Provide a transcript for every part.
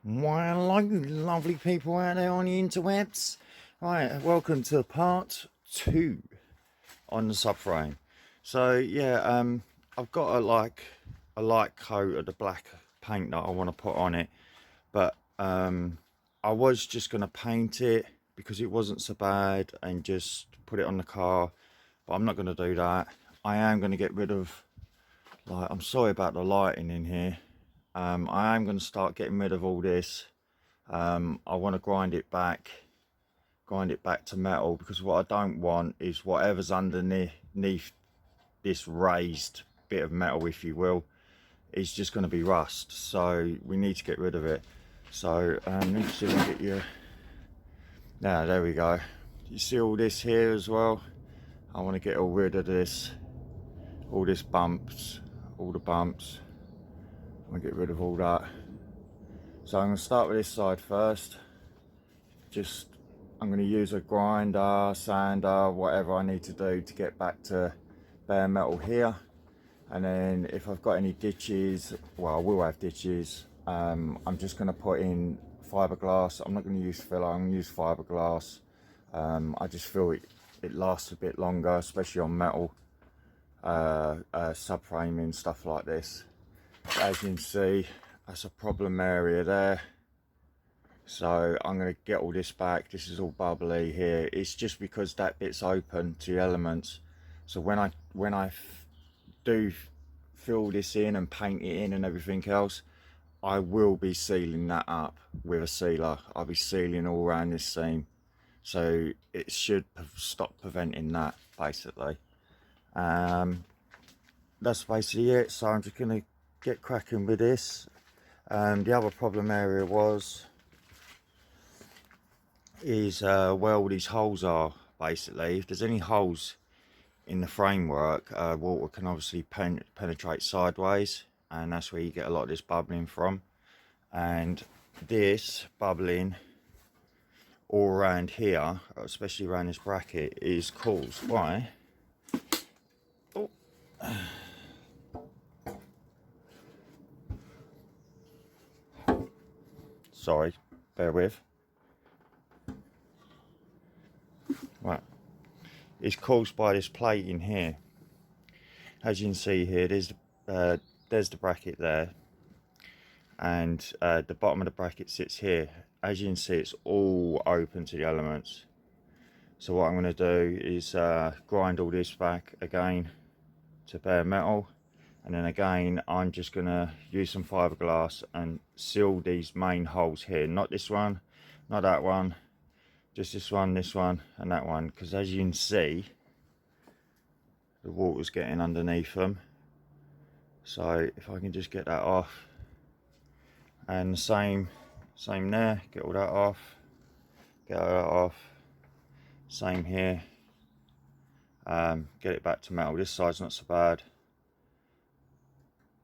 Well, lovely people out there on the interwebs. Right, welcome to part 2 on the subframe. So yeah, I've got a light coat of the black paint that I want to put on it, but I was just going to paint it because it wasn't so bad and just put it on the car, but I'm not going to do that. I am going to get rid of, I'm sorry about the lighting in here. I am going to start getting rid of all this. I want to grind it back to metal, because what I don't want is whatever's underneath this raised bit of metal, if you will, is just going to be rust. So we need to get rid of it. So let me see if I can get you. Now there we go. You see all this here as well? I want to get all rid of this, all the bumps. I want to get rid of all that. So I'm going to start with this side first. I'm going to use a grinder, sander, whatever I need to do to get back to bare metal here. And then if I've got any ditches, well, I will have ditches, I'm just going to put in fiberglass. I'm not going to use filler, I'm going to use fiberglass. I just feel it lasts a bit longer, especially on metal subframing, stuff like this. As you can see, that's a problem area there. So I'm going to get all this back. This is all bubbly here. It's just because that bit's open to elements. So when I do fill this in and paint it in and everything else, I will be sealing that up with a sealer. I'll be sealing all around this seam, so it should stop preventing that, basically. That's basically it. So I'm just going to get cracking with this. The other problem area is where all these holes are. Basically, if there's any holes in the framework, water can obviously penetrate sideways, and that's where you get a lot of this bubbling from. And this bubbling all around here, especially around this bracket, is caused by sorry, bear with. Right, it's caused by this plate in here. As you can see here, there's the bracket there, and the bottom of the bracket sits here. As you can see, it's all open to the elements. So what I'm going to do is grind all this back again to bare metal, and then again I'm just going to use some fiberglass and seal these main holes here. Not this one, not that one, just this one, and that one, because as you can see, the water's getting underneath them. So if I can just get that off, and the same there, get all that off, same here. Get it back to metal. This side's not so bad.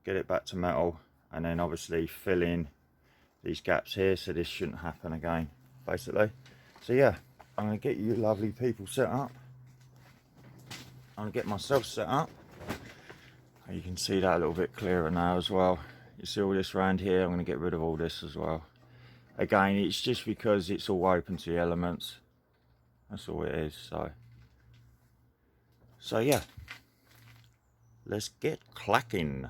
Get it back to metal, and then obviously fill in these gaps here, so this shouldn't happen again, basically. So yeah, I'm gonna get you lovely people set up. I'm gonna get myself set up. You can see that a little bit clearer now as well. You see all this around here, I'm gonna get rid of all this as well. Again, it's just because it's all open to the elements. That's all it is. So yeah, let's get clacking.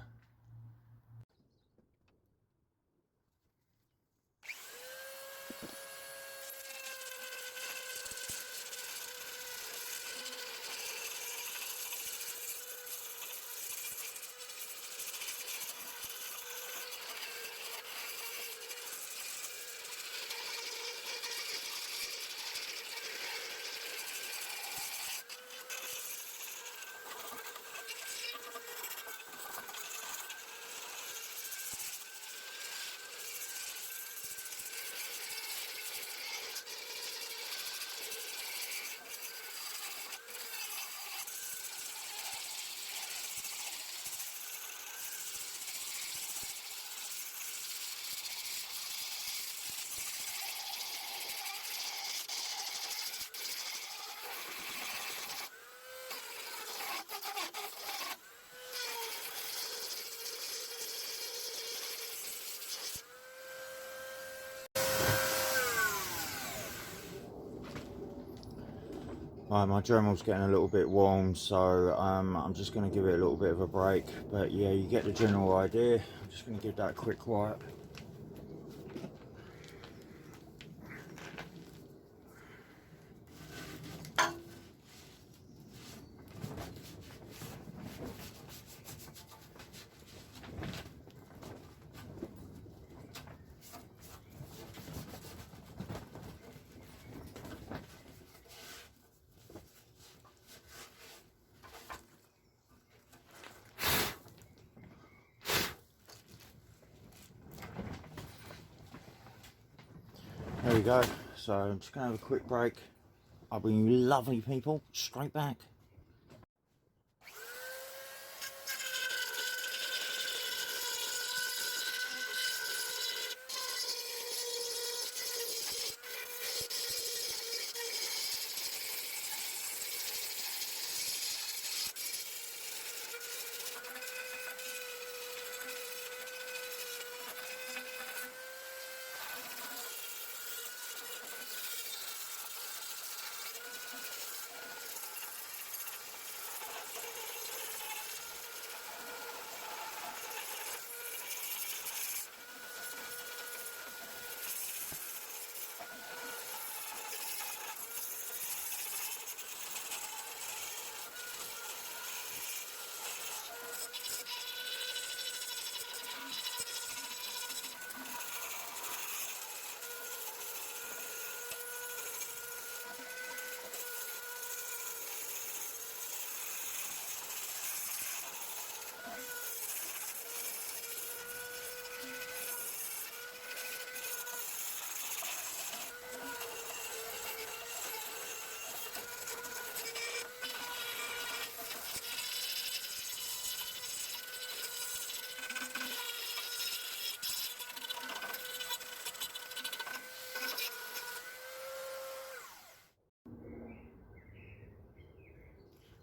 My Dremel's getting a little bit warm, so I'm just going to give it a little bit of a break. But yeah, you get the general idea. I'm just going to give that a quick wipe. There we go. So I'm just going to have a quick break. I'll bring you lovely people straight back.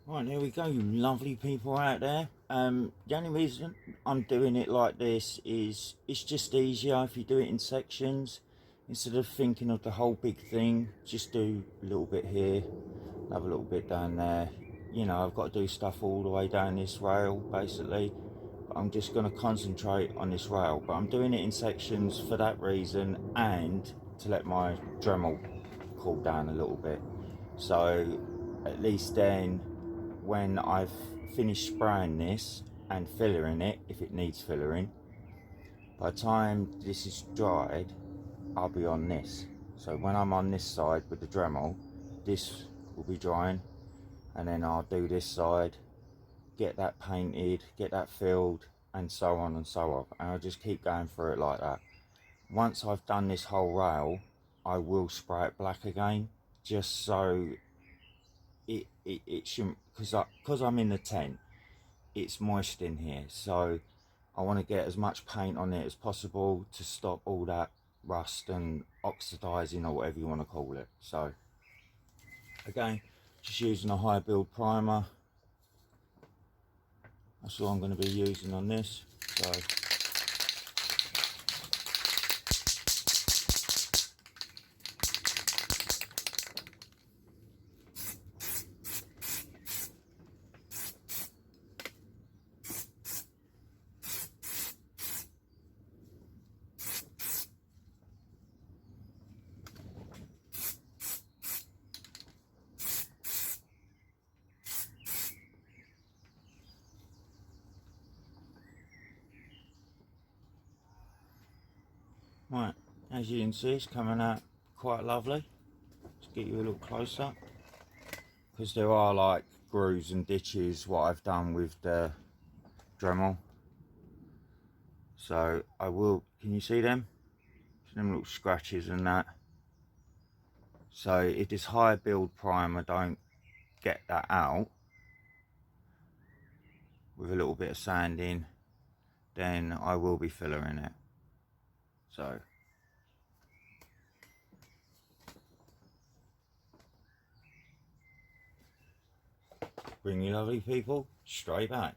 Right, there we go, you lovely people out there. The only reason I'm doing it like this is it's just easier if you do it in sections. Instead of thinking of the whole big thing, just do a little bit here, have a little bit down there. You know, I've got to do stuff all the way down this rail, basically. But I'm just going to concentrate on this rail. But I'm doing it in sections for that reason, and to let my Dremel cool down a little bit. So at least then, when I've finished spraying this and fillering it, if it needs fillering, by the time this is dried, I'll be on this. So when I'm on this side with the Dremel, this will be drying, and then I'll do this side, get that painted, get that filled, and so on and so on. And I'll just keep going through it like that. Once I've done this whole rail, I will spray it black again, just so it shouldn't, because I'm in the tent, it's moist in here, so I want to get as much paint on it as possible to stop all that rust and oxidizing, or whatever you want to call it. So again, just using a high build primer, that's all I'm going to be using on this. So right, as you can see, it's coming out quite lovely. Let's get you a little close up, because there are like grooves and ditches what I've done with the Dremel. So I will, can you see them? Them little scratches and that. So if this high build primer don't get that out with a little bit of sanding, then I will be fillering it. So bring you lovely people straight back.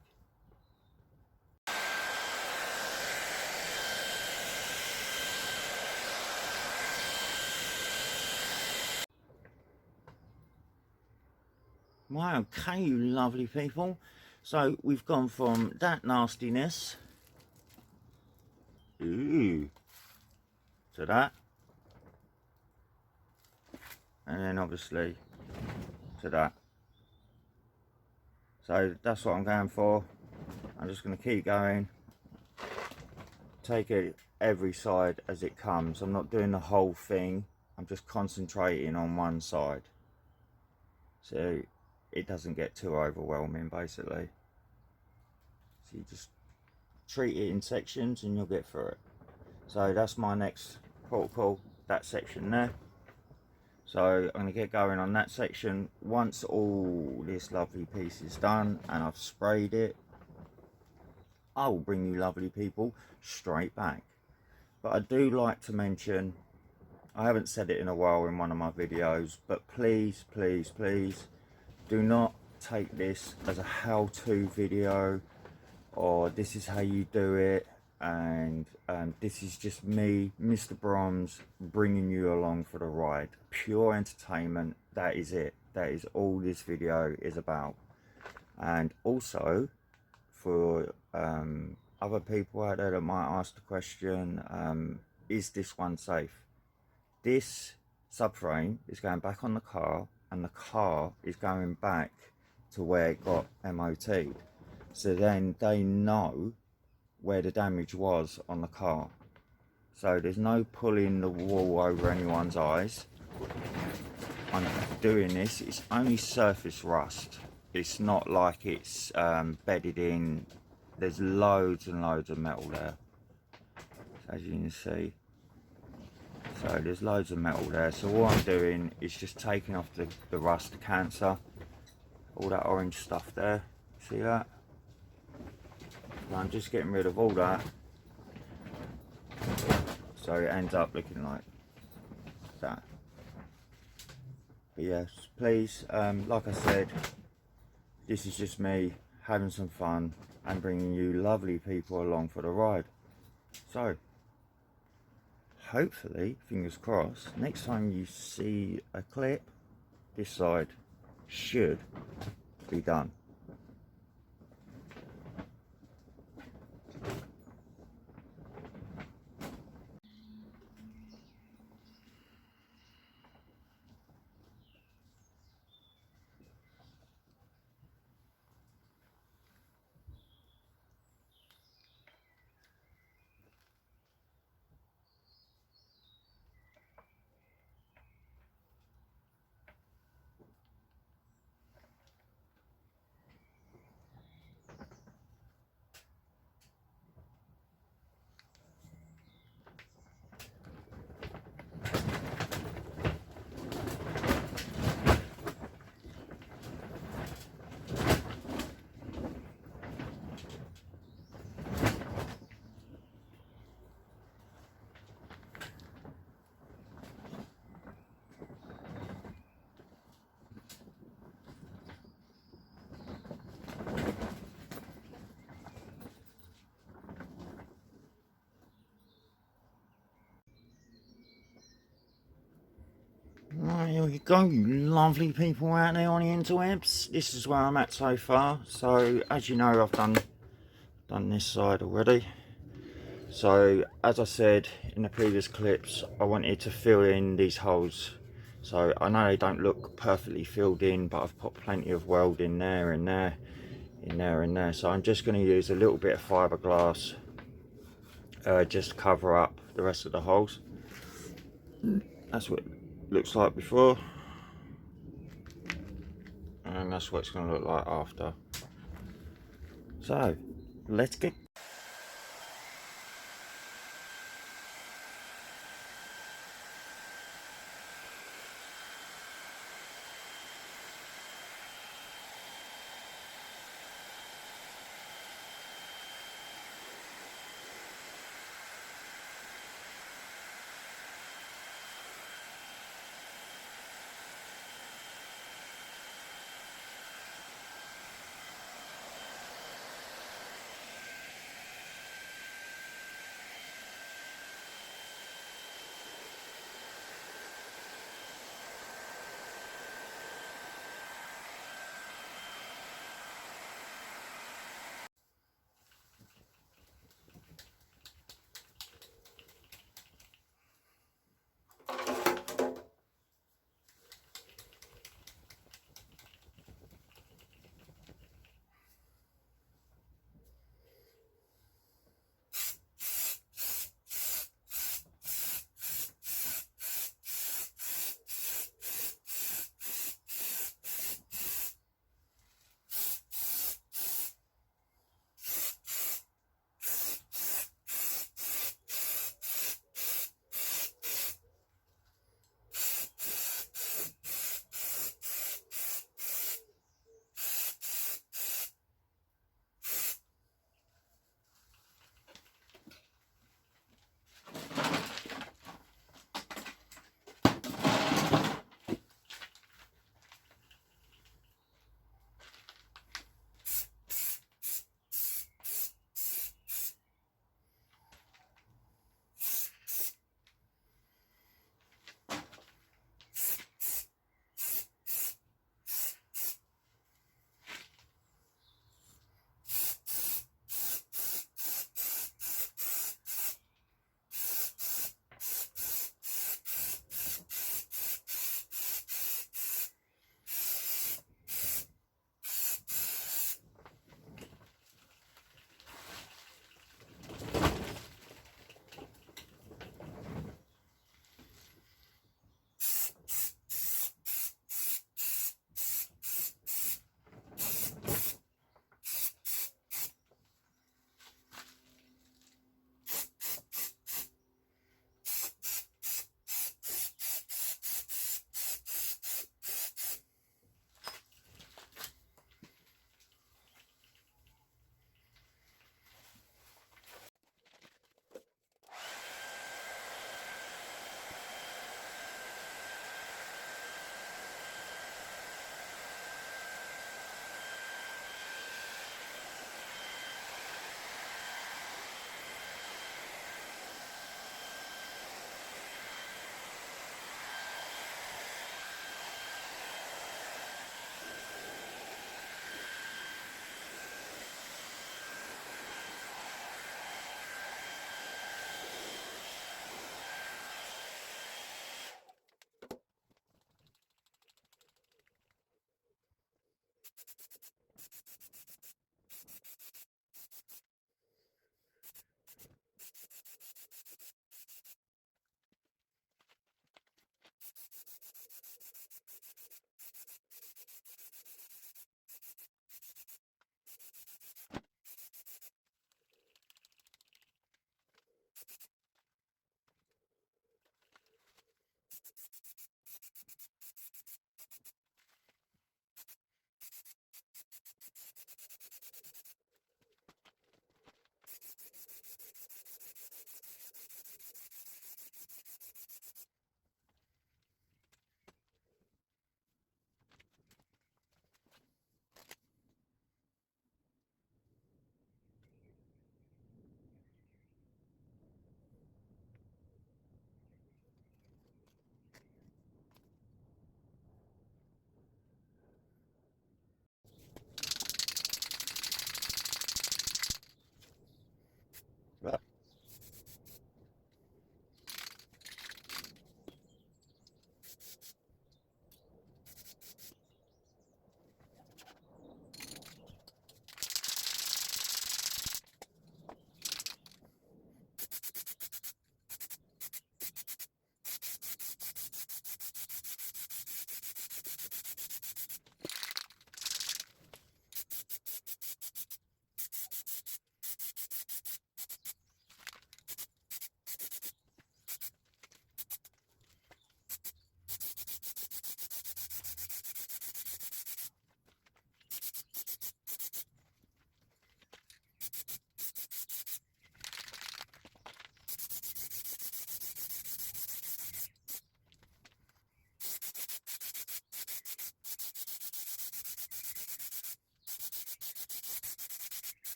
Right, okay, you lovely people. So we've gone from that nastiness to that, and then obviously to that. So that's what I'm going for. I'm just going to keep going, take it every side as it comes. I'm not doing the whole thing, I'm just concentrating on one side, so it doesn't get too overwhelming basically. So you just treat it in sections and you'll get through it. So that's my next protocol, that section there. So I'm going to get going on that section. Once all this lovely piece is done and I've sprayed it, I will bring you lovely people straight back. But I do like to mention, I haven't said it in a while in one of my videos, but please, please, please do not take this as a how-to video, or this is how you do it, and this is just me, MrBroms, bringing you along for the ride. Pure entertainment, that is it. That is all this video is about. And also, for other people out there that might ask the question, is this one safe? This subframe is going back on the car, and the car is going back to where it got MOT'd. So then they know where the damage was on the car. So there's no pulling the wool over anyone's eyes. I'm doing this, it's only surface rust. It's not like it's bedded in. There's loads and loads of metal there, as you can see. So there's loads of metal there. So all I'm doing is just taking off the rust, the cancer, all that orange stuff there. See that? So I'm just getting rid of all that. So it ends up looking like that. But yes, please, like I said, this is just me having some fun and bringing you lovely people along for the ride. So hopefully, fingers crossed, next time you see a clip, this side should be done. Right, here we go, you lovely people out there on the interwebs. This is where I'm at so far. So as you know, I've done this side already. So as I said in the previous clips, I wanted to fill in these holes. So I know they don't look perfectly filled in, but I've put plenty of weld in there and there, in there and there. So I'm just going to use a little bit of fiberglass, just to cover up the rest of the holes. That's what it looks like before, and that's what it's going to look like after. So let's get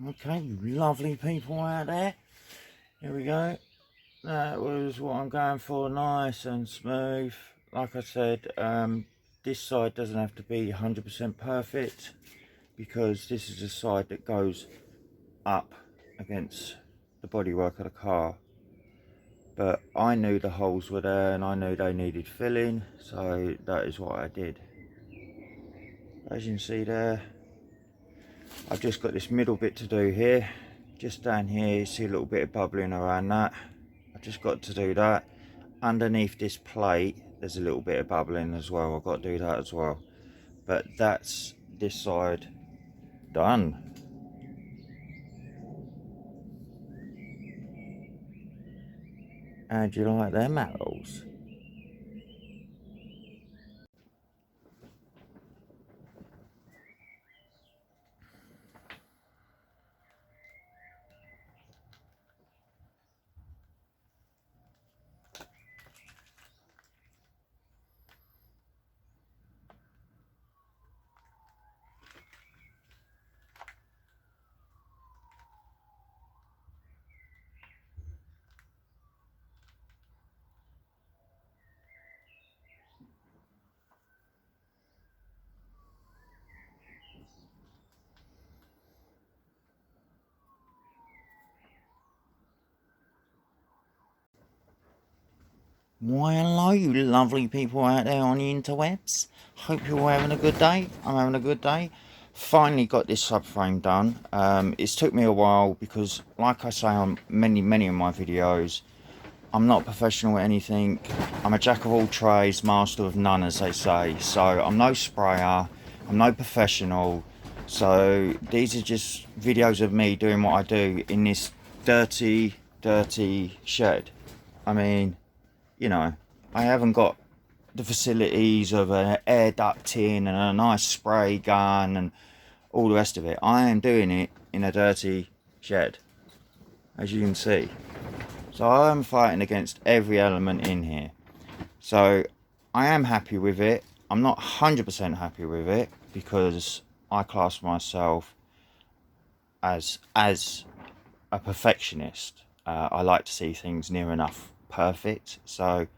Okay, you lovely people out there. Here we go. That was what I'm going for, nice and smooth. Like I said, this side doesn't have to be 100% perfect because this is the side that goes up against the bodywork of the car. But I knew the holes were there and I knew they needed filling, so that is what I did. As you can see there, I've just got this middle bit to do here. Just down here, you see a little bit of bubbling around that. I've just got to do that. Underneath this plate, there's a little bit of bubbling as well. I've got to do that as well. But that's this side done. How do you like them apples? Why hello you lovely people out there on the interwebs. Hope you're all having a good day. I'm having a good day. Finally got this subframe done. It's took me a while because like I say on many of my videos, I'm not professional at anything. I'm a jack of all trades, master of none, as they say. So I'm no sprayer, I'm no professional. So these are just videos of me doing what I do in this dirty shed. I mean, you know, I haven't got the facilities of an air ducting and a nice spray gun and all the rest of it. I am doing it in a dirty shed, as you can see. So I am fighting against every element in here. So I am happy with it. I'm not 100% happy with it because I class myself as a perfectionist. I like to see things near enough perfect. So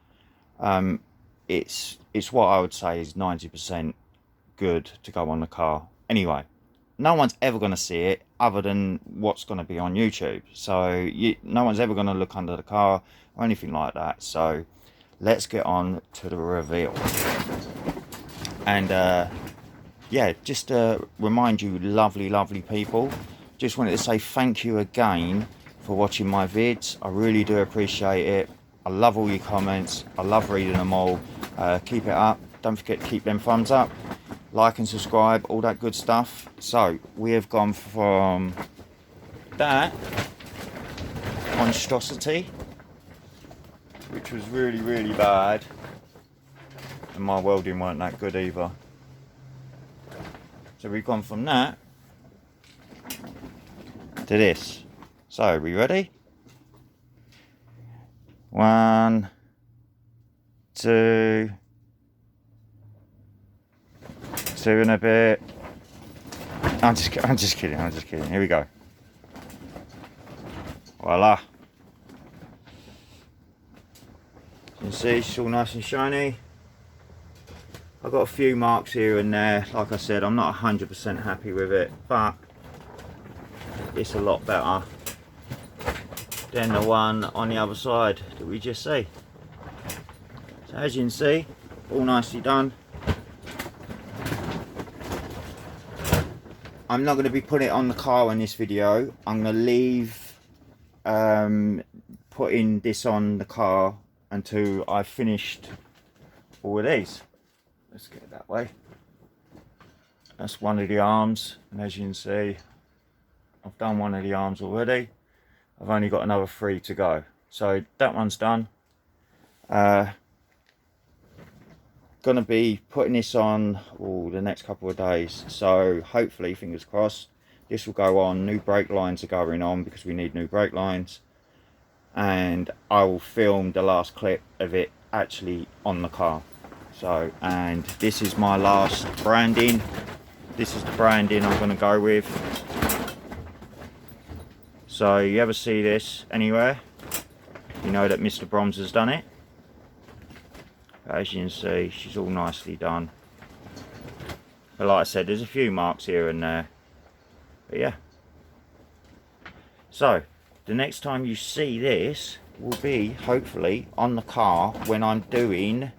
it's what I would say is 90% good to go on the car. Anyway, no one's ever going to see it other than what's going to be on YouTube. So no one's ever going to look under the car or anything like that. So let's get on to the reveal. And yeah, just to remind you lovely people, just wanted to say thank you again for watching my vids. I really do appreciate it. I love all your comments. I love reading them all. Keep it up. Don't forget to keep them thumbs up. Like and subscribe, all that good stuff. So we have gone from that monstrosity, which was really bad, and my welding weren't that good either. So we've gone from that to this. So are we ready? 1, 2 and a bit. I'm just kidding. Here we go. Voila. You can see it's all nice and shiny. I've got a few marks here and there. Like I said, I'm not 100% happy with it, but it's a lot better than the one on the other side that we just see. So as you can see, all nicely done. I'm not going to be putting it on the car in this video. I'm going to leave putting this on the car until I've finished all of these. Let's get it that way. That's one of the arms, and as you can see, I've done one of the arms already. I've only got another 3 to go. So that one's done. Gonna be putting this on the next couple of days. So hopefully, fingers crossed, this will go on. New brake lines are going on because we need new brake lines. And I will film the last clip of it actually on the car. So, and this is my last branding. This is the branding I'm gonna go with. So you ever see this anywhere, you know that MrBroms has done it. As you can see, she's all nicely done. But like I said, there's a few marks here and there. But yeah. So, the next time you see this will be, hopefully, on the car when I'm doing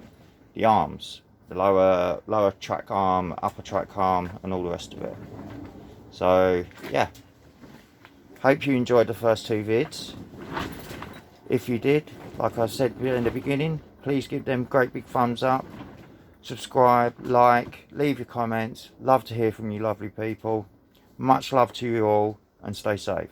the arms. The lower track arm, upper track arm, and all the rest of it. So, yeah. Hope you enjoyed the first two vids. If you did, like I said in the beginning, please give them great big thumbs up. Subscribe, like, leave your comments. Love to hear from you lovely people. Much love to you all, and stay safe.